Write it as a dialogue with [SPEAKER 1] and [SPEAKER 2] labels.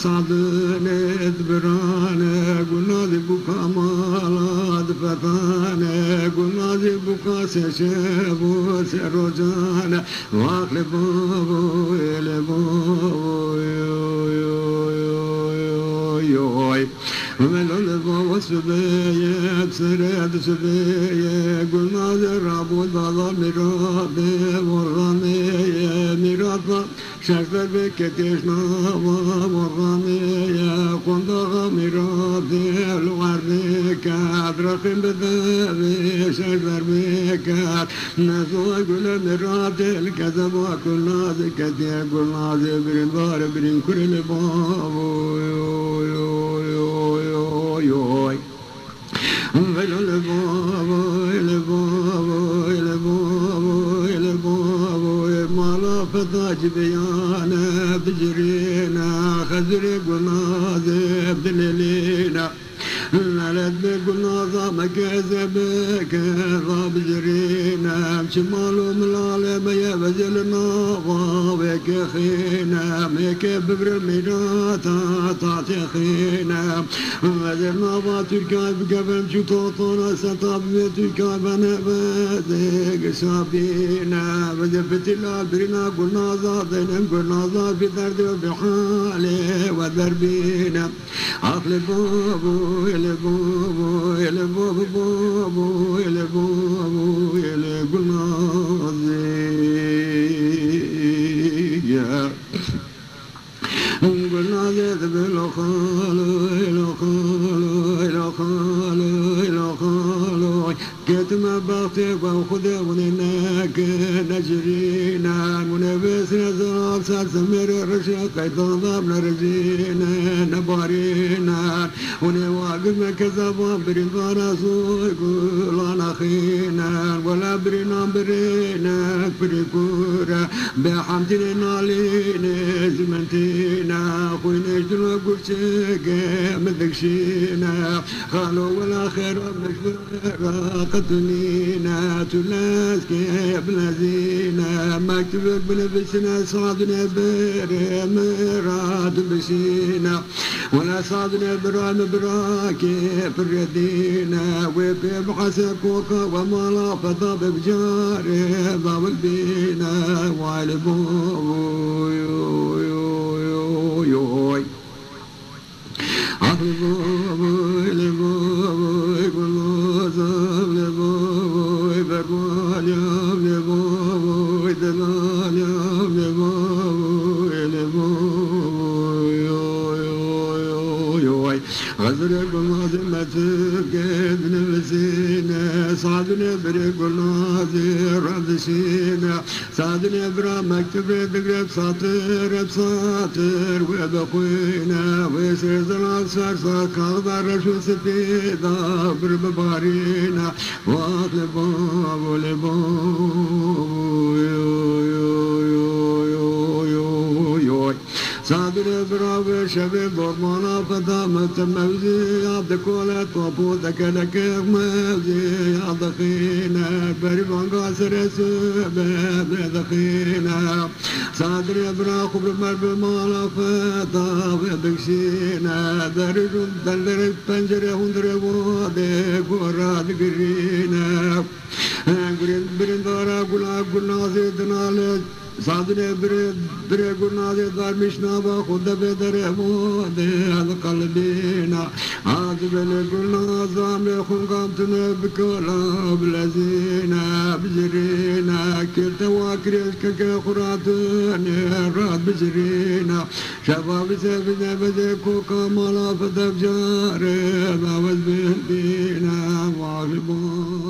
[SPEAKER 1] صعدنت برانا قلنا ذي بكا مالات فتانا قلنا ذي بكا سشابو سروجانا واخل بابو إلي بابو يوي ومن بابو سبية سرد سبية قلنا ذي رابو ضاضا مرابي ورغمية مرابا شكر بكتشنا وغامية قندغ مرابي الوردكات رقم بذابي شكر بكات نزوى قل مرابي الكذب وكلنا ذي كتير قلنا ذي برين بار برين كل بابو يوي البابو مالا فتاج بيانا بجرينا خزري قلنا ذي بدليلينا نالت بقلنا ضام كذبك ضاب جرينا شمال ملالم يا بجلنا ضابك خينا ميك ببر الميرات تعطي خينا وزرنا باتركا بقبل شطوطنا ستاب بيتركا بنبادك سابينا وجفت الابرنا قلنا ضادنا قلنا ضاد بدرد وبحالي ودربينا عقل بابو إلي بابو إلي بابو بابو إلي بابو إلي قلنا ذي قلنا ذي بلو خالو إلو خالو إلو خالو إلو خالو كتما باطي وخذ ونناك نجرينا منبس نزال سمير الرشاق يضام نرجينا نبارينا ونواقف كذبا برين فرسو يقول انا خينا ولا برينا برينا بريكورا بحمدنا لينا زمنتينا خوينا جلو قرشك مذكشينا خالو ولا خير مشفرا قتلينا تلاسك يا ابن زينا مكتبك بنفسنا صعدنا بريم راد بشينا ولا صعدنا برام براكي في الردينا وفي بحسك وكا ومالا فضاب بجاري ضاب البينا والبو يوي غزر قلنا متكد نفسينا صعدنا بري قلنا ردشينا صعدنا برا مكتب دقرب ساطر بساطر وبخوينا ويسر زلال سار ساكاغدار رشو سفيدا برببارينا واقل بابو لبابو صادر براوي شبي بورمانا فدامت موزي عبد كولت وبودك لك موزي عبد خينا بريبان قاسر سبب دخينا صادر برا خبر مرب مالا فدا بكشينا درج دلر بنجر هندر وادي قراد قرينا قرين برندارا قلنا زيدنا صادني بري قلنا ذي دار مشنابا خد بدر مودي هذا قلبينا عاد بلي قلنا زامي خون قامتنا بكولا بلازينا بجرينا كلتا واكريش كاكا خراتني راد بجرينا شباب سيفنا بدي كوكا مالا فتب جاري باوز بينا واغلبون